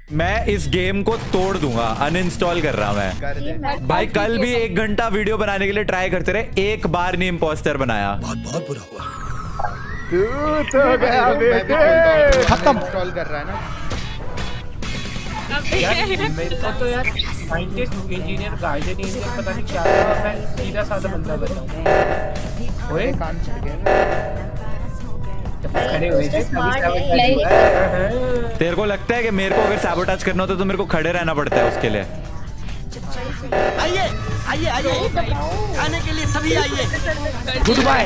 मैं इस गेम को तोड़ दूंगा, अनइंस्टॉल कर रहा मैं। कर दे। भाई कल भी 1 घंटा वीडियो बनाने के लिए ट्राई करते रहे, एक बार नहीं इम्पोस्टर बनाया। बहुत बुरा हुआ। तू तो गया बेटे। खत्म। इंस्टॉल कर रहा है ना। यार मेरे को तो यार साइंटिस्ट इंजीनियर गार्डियन इंजीनियर पता नहीं क्या था, मैं सीधा साधा बंदा बना। ओए कान छिड़ गया। खड़े हुए थे तेरे को लगता है कि मेरे को अगर सैबोटाज करना होता तो मेरे को खड़े रहना पड़ता है उसके लिए? आइए आइए आइए, आने के लिए सभी आइए। Good bye.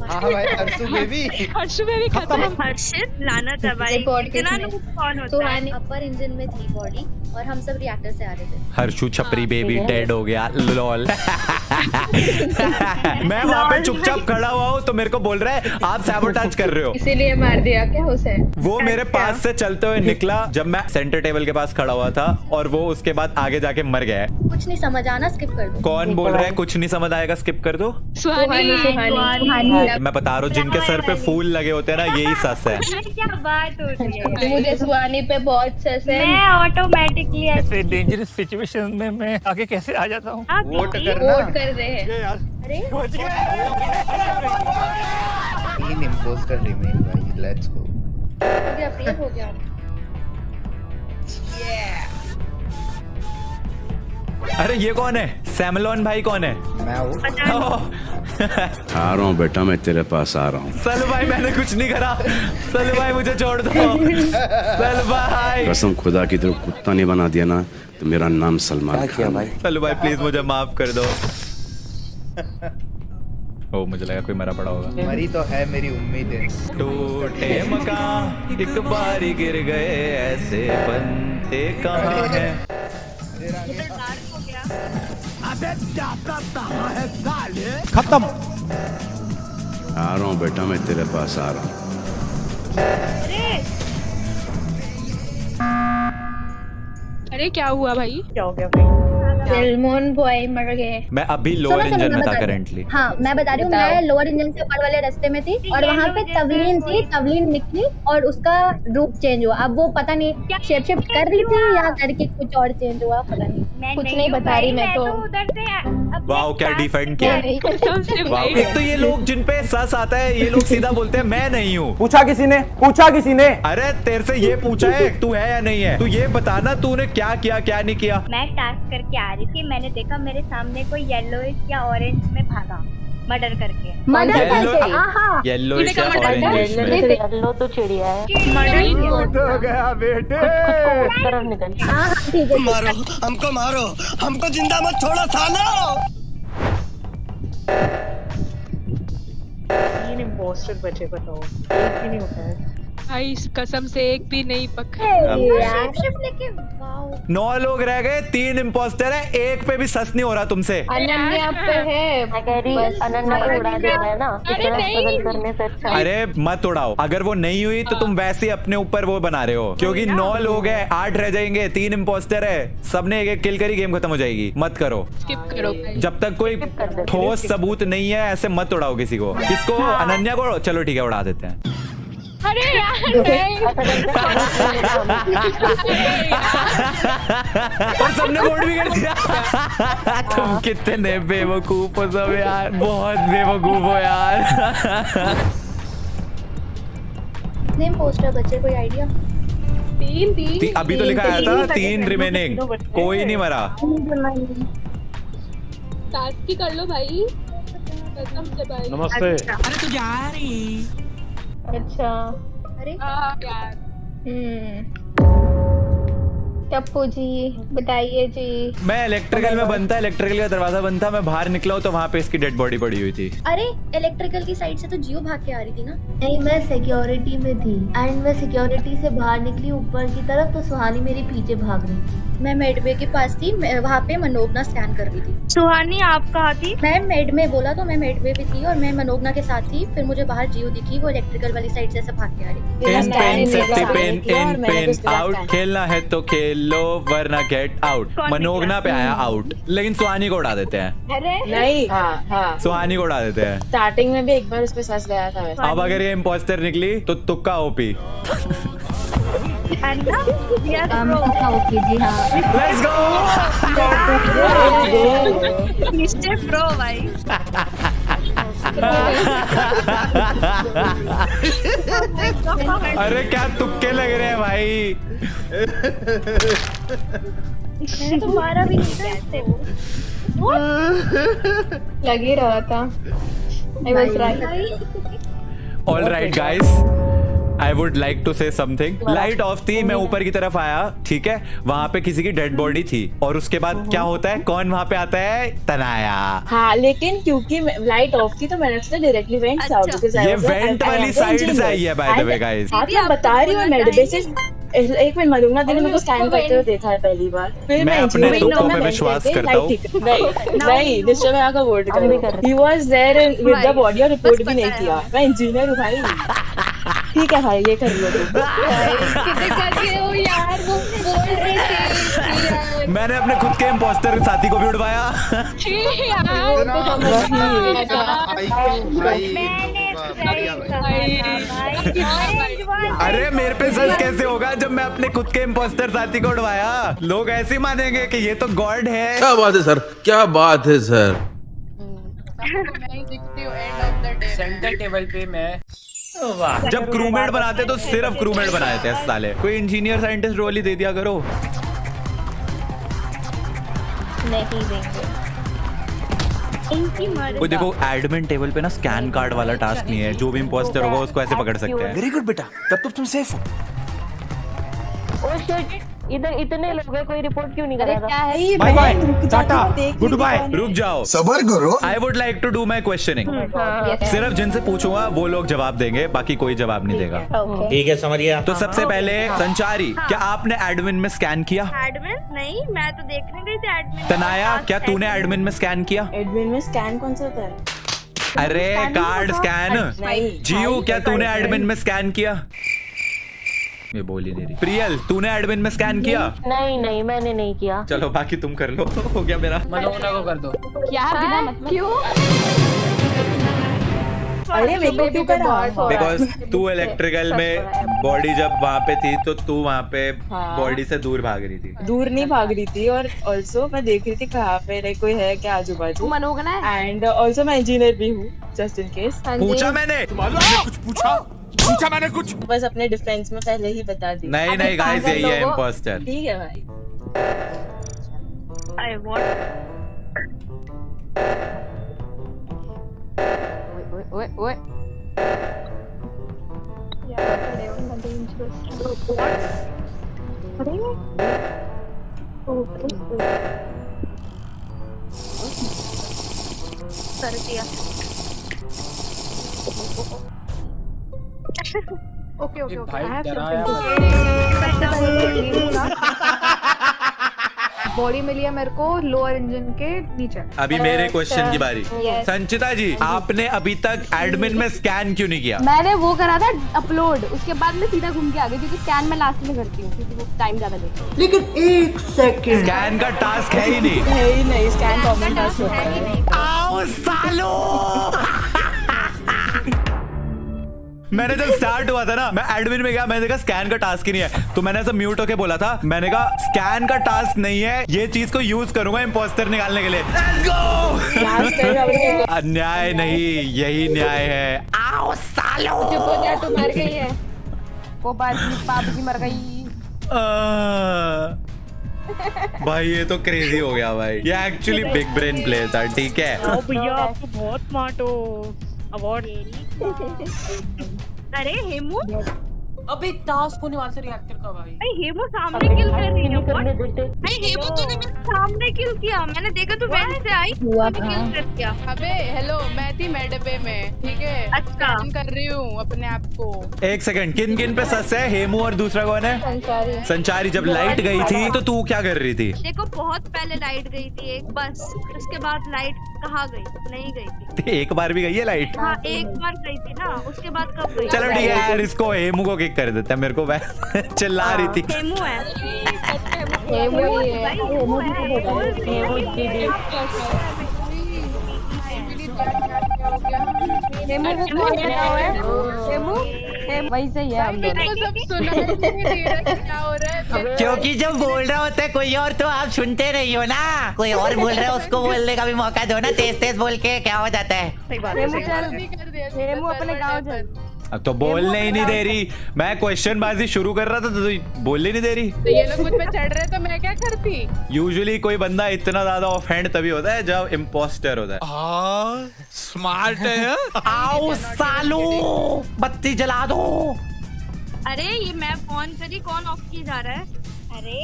हाँ भाई हर्षु बेबी। हर्षु बेबी खत्म। हर्षित लाना दवाई इतना लोग कौन होता है? सुहानी अपर इंजन में थी बॉडी और हम सब रिएक्टर से आ रहे थे। हर्षु छपरी बेबी डेड हो गया, लॉल। मैं वहाँ पे चुपचाप खड़ा हुआ हूँ तो मेरे को बोल रहा है आप सैबोटाज कर रहे हो, इसीलिए मार दिया क्या उसे? वो मेरे पास से चलते हुए निकला जब मैं सेंटर टेबल के पास खड़ा हुआ था, और वो उसके बाद आगे जाके मर गया है। कुछ नहीं समझ आना, स्किप कर दो। कौन बोल रहा है कुछ नहीं समझ आएगा, स्किप कर दो? सुहानी। मैं बता रहा हूँ जिनके सर पे फूल लगे होते हैं ना, यही सस है। क्या बात हो रही है? मुझे सुहानी पे बहुत सस है। मैं ऑटोमेटिकली ऐसे डेंजरस सिचुएशन में मैं आगे कैसे आ जाता हूँ? वोट करना। वोट कर रहे हैं। अरे 3 इम्पोस्टर रिमेन भाई, लेट्स गो। हो गया, प्रिय हो गया। अरे ये कौन है? सैमलॉन भाई कौन है? मैं हूँ। आ रहा हूँ बेटा, मैं तेरे पास आ रहा हूँ। सलू भाई मैंने कुछ नहीं करा, सलू भाई मुझे छोड़ दो। सलू भाई, कसम खुदा की तरफ कुत्ता नहीं बना दिया ना तो मेरा नाम सलमान खान है। सलू भाई प्लीज मुझे माफ कर दो। ओ मुझे लगा कोई मरा पड़ा होगा। मरी तो है मेरी उम्मीदें। टूटे मकान एक बारी गिर गए, ऐसे बनते कहाँ हैं? खत्म। आ रहा हूँ बेटा, मैं तेरे पास आ रहा हूँ। अरे क्या हुआ भाई? क्या हो गया भाई? सलमान बॉय मर गए। मैं अभी लोअर सुनो, इंजन में मैं था बता रही करेंटली। हाँ मैं बता रही हूँ, बताओ। मैं लोअर इंजन से ऊपर वाले रास्ते में थी और वहाँ पे तवलीन थी, तवलीन निकली और उसका रूप चेंज हुआ। अब वो पता नहीं शेप शिफ्ट कर रही थी या करके कुछ और चेंज हुआ, पता नहीं। मैं कुछ नहीं बता रही मैं तो। उधर से अपने वाओ क्या साथ डिफेंड किया। कसम से वाओ, भाई। एक तो ये लोग जिन पे सस आता है ये लोग सीधा बोलते हैं मैं नहीं हूँ। पूछा किसी ने? पूछा किसी ने? अरे तेरे से ये पूछा है तू है या नहीं है, तू ये बताना तूने क्या किया क्या नहीं किया। मैं टास्क करके आ रही थी, मैंने देखा मेरे सामने कोई येलोइश या ऑरेंज में भागा मर्डर करके। मदर येलो करके हाँ येलो तूने कहा मर्डर ऑरेंज में। येलो तो चिड़िया है। वोट हो गया बेटे। तरफ निकल। हाँ ठीक है। मारो हमको, मारो हमको, जिंदा मत छोड़ो सालो। 3 इम्पोस्टर बचे, बताओ एक भी नहीं उठा है। भाई कसम से एक भी नहीं पकड़ा। शेप शिफ्ट लेके वाओ। 9 लोग रह गए, 3 इम्पोस्टर है, एक पे भी सस नहीं हो रहा तुमसे। अनन्या पे है। मैं कह रही अनन्या को उड़ा देना है ना, अरे इतना नहीं। स्ट्रगल करने से अच्छा है। अरे मत उड़ाओ, अगर वो नहीं हुई तो तुम वैसे ही अपने ऊपर वो बना रहे हो, क्योंकि 9 लोग हैं, 8 रह जाएंगे, 3 इम्पोस्टर है, सबने एक किल करी, गेम खत्म हो जाएगी। मत करो, स्किप करो भाई। जब तक कोई ठोस सबूत नहीं है ऐसे मत उड़ाओ किसी को। किसको? अनन्या को? चलो ठीक है उड़ा देते हैं। अरे यार नहीं। और सबने वोट भी कर दिया। तुम कितने बेवकूफ हो सब यार, बहुत बेवकूफ हो यार। कितने पोस्टर बचे, कोई आइडिया? 3 अभी तो लिखा आया था 3 रिमेनिंग, कोई नहीं मरा। टास्क ही कर लो भाई, कसम से भाई। नमस्ते। अरे तू जा रही। अच्छा अरे यार। टप्पू जी बताइए जी। मैं इलेक्ट्रिकल में बनता, इलेक्ट्रिकल का दरवाजा बनता, मैं बाहर निकला हूँ तो वहाँ पे इसकी डेड बॉडी पड़ी हुई थी। अरे इलेक्ट्रिकल की साइड से तो जियो भाग के आ रही थी ना। नहीं, मैं सिक्योरिटी में थी एंड मैं सिक्योरिटी से बाहर निकली ऊपर की तरफ तो सुहानी मेरे पीछे भाग रही थी। मैं मेडवे के पास थी, वहाँ पे मनोगना स्कैन कर रही थी। सुहानी आप कहाँ थी? मैं मेड में बोला तो मैं मेडवे पे थी और मैं मनोगना के साथ थी। फिर मुझे बाहर जियो दिखी, वो इलेक्ट्रिकल वाली साइड से ऐसे भाग के आ रही थी। इन pen safety pain in pen out, खेलना है तो खेल लो वरना गेट आउट। मनोगना पे आया आउट, लेकिन सुहानी को उड़ा देते हैं। अरे नहीं, हाँ सुहानी को उड़ा देते हैं। स्टार्टिंग में भी एक बार उस पे फंस गया था वैसे। अब अगर ये इम्पोस्टर निकली तो तुक्का ओपी। ओके जी हाँ। Let's go. प्रो भाई। अरे क्या तुक्के लग रहे हैं भाई। तुम्हारा भी कैसे लग ही रहा था। I was right. All right guys, I would like to say something. Light off थी, मैं ऊपर की तरफ आया, ठीक है, वहां पे किसी की डेड बॉडी थी और उसके बाद क्या होता है, कौन वहां पे आता है, तनाया। हाँ, लेकिन क्योंकि लाइट ऑफ थी तो मैंने उससे डायरेक्टली वेंट किया because I ये was- वेंट I वाली am the साइड से engineer. आई है बाय द वे गाइस। हाँ, मैं बता रही हूँ मेडिबेसिस। एक मिनट, मलूंगा दीदी मेरे को स्कैन करते हुए देखा है पहली बार। फिर मैं अपने engineering तुक्कों में पे went विश्वास करके करता हूँ। light ठीक है। नहीं, जिससे मैं आकर वोट करूँ। He was there with the body और रिपोर्ट भी नहीं किया। मैं इंजीनियर हूँ भाई। ठीक है भाई, ये कर लो तुम। यार वो बोल रही थी। मैंने अपने खुद के इम्पोस्टर साथी को भी उड़वाया। अरे मेरे पे सच कैसे होगा जब मैं अपने खुद के इम्पोस्टर साथी को उड़वाया। लोग ऐसे ही मानेंगे कि ये तो गॉड है। क्या बात है सर, क्या बात है सर। सेंटर टेबल पे मैं वाह। जब क्रूमेट बनाते तो सिर्फ क्रूमेट बनाए थे साले। कोई इंजीनियर साइंटिस्ट रोल ही दे दिया करो। नहीं देंगे। वो देखो एडमिन टेबल पे ना स्कैन कार्ड वाला टास्क नहीं है। जो भी इम्पोस्टर होगा उसको ऐसे पकड़ सकते हैं। वेरी गुड बेटा, तब तो तुम सेफ हो। ओ शिट, इधर इतने लोग हैं, कोई रिपोर्ट क्यों नहीं कर अरे रहा क्या था? है ये? Bye bye, tata, good bye. रुक जाओ, सबर करो। I would like to do my questioning. सिर्फ जिनसे पूछूंगा वो लोग जवाब देंगे, बाकी कोई जवाब नहीं देगा। ठीक है, समझ गया। तो सबसे पहले संचारी, क्या आपने एडमिन में स्कैन किया? एडमिन नहीं, मैं तो देखने गई थी एडमिन। तनाया, क्या तूने एडमिन में स्कैन किया? एडमिन में स्कैन कौन सा होता है? अरे कार्ड स्कैन। नहीं। जियो, क्या तूने एडमिन में स्कैन किया? ये बोल ही नहीं रही। प्रियल, तूने एडमिन में स्कैन किया? नहीं, मैंने नहीं किया। चलो बाकी तुम कर लो। हो गया मेरा। मनोगना को कर दो। क्या बिना मतलब क्यों? अरे मेरे को क्यों करा? बिकॉज तू इलेक्ट्रिकल में बॉडी जब वहाँ पे थी तो तू वहाँ पे हाँ। बॉडी से दूर भाग रही थी। दूर नहीं भाग रही थी, और ऑल्सो मैं देख रही थी कहाँ पे रहे, कोई है क्या आजू बाजू। मनोगना है। एंड ऑल्सो मैं इंजीनियर भी हूँ, जस्ट इन केस। पूछा मैंने। कुछ पूछा मैंने कुछ। बस अपने डिफेंस में पहले ही बता दी। नहीं नहीं गाइस, यही है इम्पोस्टर। ठीक है भाई। आई वांट ओए ओए कर दिया। ओके ये भाई डराया बॉडी मिली है मेरे को लोअर इंजन के नीचे। अभी मेरे क्वेश्चन की बारी। संचिता जी, आपने अभी तक एडमिन में स्कैन क्यों नहीं किया? मैंने वो करा था अपलोड, उसके बाद मैं सीधा घूम के आ गई क्योंकि स्कैन मैं लास्ट में करती हूँ क्योंकि वो टाइम ज्यादा लेता है। लेकिन एक सेकंड, स्कैन का टास्क है ही नहीं। है ही नहीं, स्कैन कॉमन टास्क होता है। आओ सालो। मैंने जब स्टार्ट हुआ था ना, मैं एडमिन में गया, मैंने देखा स्कैन का टास्क ही नहीं है, तो मैंने ऐसा म्यूट होके बोला था, मैंने कहा स्कैन का टास्क नहीं है, ये चीज को यूज करूंगा इम्पोस्टर निकालने के लिए। Let's go! अन्याय नहीं, यही न्याय है। आओ सालो। चुप हो जा, तू मर गई है। वो बाबूजी मर गई। भाई ये तो क्रेजी हो गया भाई। ये एक्चुअली बिग ब्रेन प्ले था, ठीक है। भैया आपको बहुत स्मार्ट हो। अवार्ड। अरे हेमू, अबे टास्क होने वाला रिएक्टर का भाई। हेमू सामने किल कर रही है। करने देते। नहीं हेमू, तूने मेरे सामने किल किया, मैंने देखा तू वैसे से आई, तूने किल किया। अबे हेलो, मैं थी मेडबे में, ठीक है। अच्छा। स्कैन कर रही हूँ अपने आप को। एक सेकंड, किन किन पे सस है? हेमू और दूसरा कौन है? संचारी। संचारी। जब लाइट गई थी तो तू क्या कर रही थी? देखो बहुत पहले लाइट गई थी एक, बस उसके बाद लाइट कहाँ गई? नहीं गई थी। एक बार भी गई है लाइट? हाँ एक बार गई थी ना, उसके बाद कब गई? चलो ठीक है यार, इसको हेमू को किक कर देते हैं। मेरे को चिल्ला रही थी। हेमू है। हेमू ही है। हेमू हेमू को कौन बना हुआ है? हेमू वही से ही है हम दोनों। क्योंकि जब बोल रहा होता है कोई और तो आप सुनते नहीं हो ना। कोई और बोल रहा है उसको बोलने का भी मौका दो ना। तेज तेज बोल के क्या हो जाता है। हेमू चल, हेमू अपने गाँव चल। अब तो बोलने ही नहीं दे रही। मैं क्वेश्चन बाजी शुरू कर रहा था तो बोलने नहीं दे रही। तो ये लोग मुझ पे चढ़ रहे तो मैं क्या करती? यूजुअली कोई बंदा इतना ज्यादा ऑफेंड तभी होता है जब इम्पोस्टर होता है। स्मार्ट है। आओ सालो, बत्ती जला दो। अरे ये मैप ऑन करी, कौन ऑफ की जा रहा है? अरे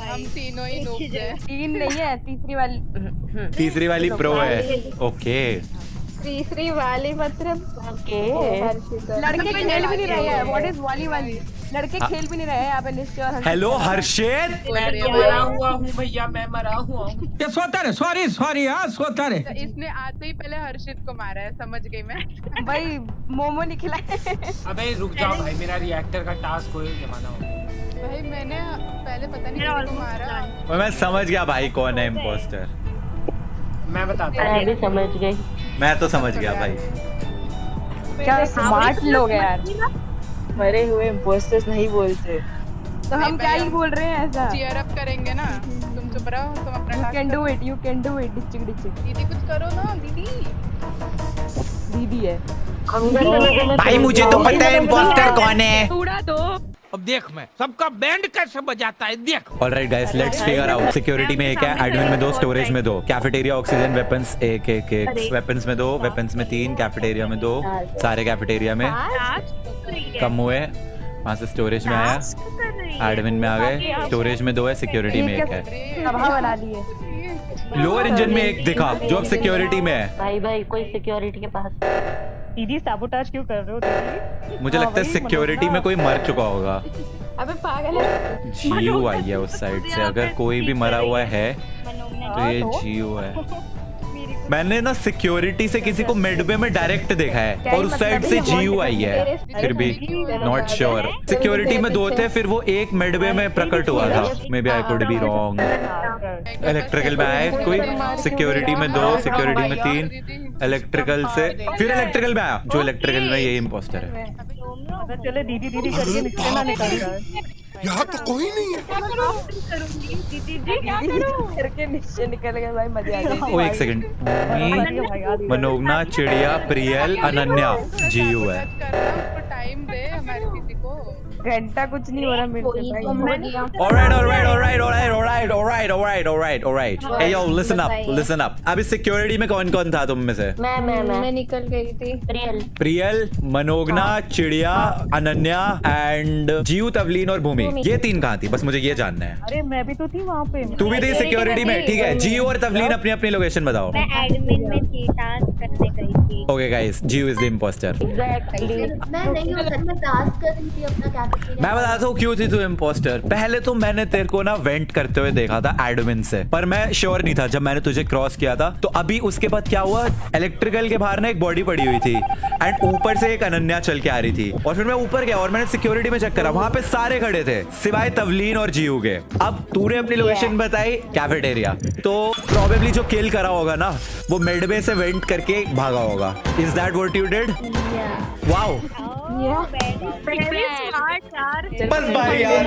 हम तीनों ही नूब हैं। 3 नहीं है, तीसरी वाली प्रो है। ओके तीसरी वाली मतलब लड़के खेल भी नहीं रहे हैं। व्हाट इज वाली? लड़के खेल भी नहीं रहे हैं यहाँ पे निश्चय और हर्षित। हेलो हर्षित। मैं तो मरा हुआ हूँ भैया, मैं मरा हुआ हूँ। ये सोता रे, सॉरी यार, सोता रे। इसने आते ही पहले हर्षित को मारा है, समझ गई मैं। भाई मोमो नहीं खिलाए। अबे रुक जाओ भाई, मेरा रिएक्टर का टास्क कोई जमाना हो। भाई मैंने पहले पता नहीं किसको मारा। और मैं समझ गया भाई कौन है इम्पोस्टर। मैं बताता हूँ। मैं भी समझ गई। मैं तो समझ गया भाई। क्या स्मार्ट लोग हैं यार। मरे हुए इम्पोस्टर्स नहीं बोलते। तो हम क्या ही बोल रहे हैं ऐसा? चीयर अप करेंगे ना। तुम चुप रहो, तुम अपना You can do it, you can do it, डिचिक डिचिक। दीदी कुछ करो ना दीदी। दीदी है। भाई मुझे तो पता है इम्पोस्टर कौन है। उड़ा दो। अब देख मैं सबका बैंड कैसे बजाता है, देख। Alright guys, let's figure out. Security में एक है, एडमिन में 2, स्टोरेज में 2, कैफेटेरिया ऑक्सीजन वेपन्स एक, वेपन्स में 2, वेपन्स में 3, कैफेटेरिया में 2, सारे कैफेटेरिया में कम हुए। वहाँ से स्टोरेज में आया, एडमिन में आ गए, स्टोरेज में 2 है, सिक्योरिटी में 1 है। सभा बना दी है। लोअर इंजन में 1 दिखा जो अब सिक्योरिटी में है। भाई कोई सिक्योरिटी के पास। दीदी साबोटाज क्यों कर रहे हो दीदी? मुझे लगता है सिक्योरिटी में कोई मर चुका होगा। अबे पागल है। जीयू आई है उस साइड से। अगर कोई भी मरा हुआ है तो ये जीयू है। मैंने ना सिक्योरिटी से किसी को मिडवे में डायरेक्ट देखा है और उस साइड से जीयू आई है। फिर भी नॉट श्योर। सिक्योरिटी में 2 थे, फिर वो एक मिडवे में प्रकट हुआ था। Maybe I could be wrong. Electrical में आया कोई, सिक्योरिटी में 2, सिक्योरिटी में 3, इलेक्ट्रिकल से फिर इलेक्ट्रिकल में आया। जो इलेक्ट्रिकल में यही इम्पोस्टर है। चले दीदी करके निकले ना निकल जाए। यहाँ तो कोई नहीं है। करके नीचे निकल गए भाई, मजा आ गई। ओ एक सेकंड, मनोगना, चिड़िया, प्रियल, अनन्या, जीयू है। टाइम दे हमारे दीदी को। घंटा कुछ नहीं हो रहा मेरे से भाई। Alright. Hey yo, listen up. अभी सिक्योरिटी में कौन कौन था तुम में से? मैं निकल गई थी। प्रियल, मनोगना, चिड़िया, अनन्या एंड जीयू, तवलीन और भूमि। ये 3 कहाँ थी? बस मुझे ये जानना है। अरे मैं भी तो थी वहाँ पे। तू भी थी सिक्योरिटी में? ठीक है, जीयू और तवलीन अपनी अपनी लोकेशन बताओ। मैं एडमिन में थी, टास्क करने गई थी। Okay guys, G U is the impostor. मैं नहीं हो सकता, टास्क कर रही थी अपना कैफेटेरिया। मैं बताता हूँ क्यों थी तू इम्पोस्टर। पहले तो मैंने तेरे को ना वेंट करते हुए देखा था एडमिन से, पर मैं श्योर नहीं था जब मैंने तुझे क्रॉस किया था। तो अभी उसके बाद क्या हुआ, इलेक्ट्रिकल के बाहर ना एक बॉडी पड़ी हुई थी एंड ऊपर से एक अनन्या चल के आ रही थी। और फिर मैं ऊपर गया और मैंने सिक्योरिटी में चेक करा, वहां पे सारे खड़े थे सिवाय तवलीन और जीयू के। अब तूने अपनी लोकेशन बताई कैफेटेरिया, तो प्रोबेबली जो किल करा होगा ना वो मिडवे से वेंट करके भागा होगा। Is that what you did? Wow, बस भाई यार।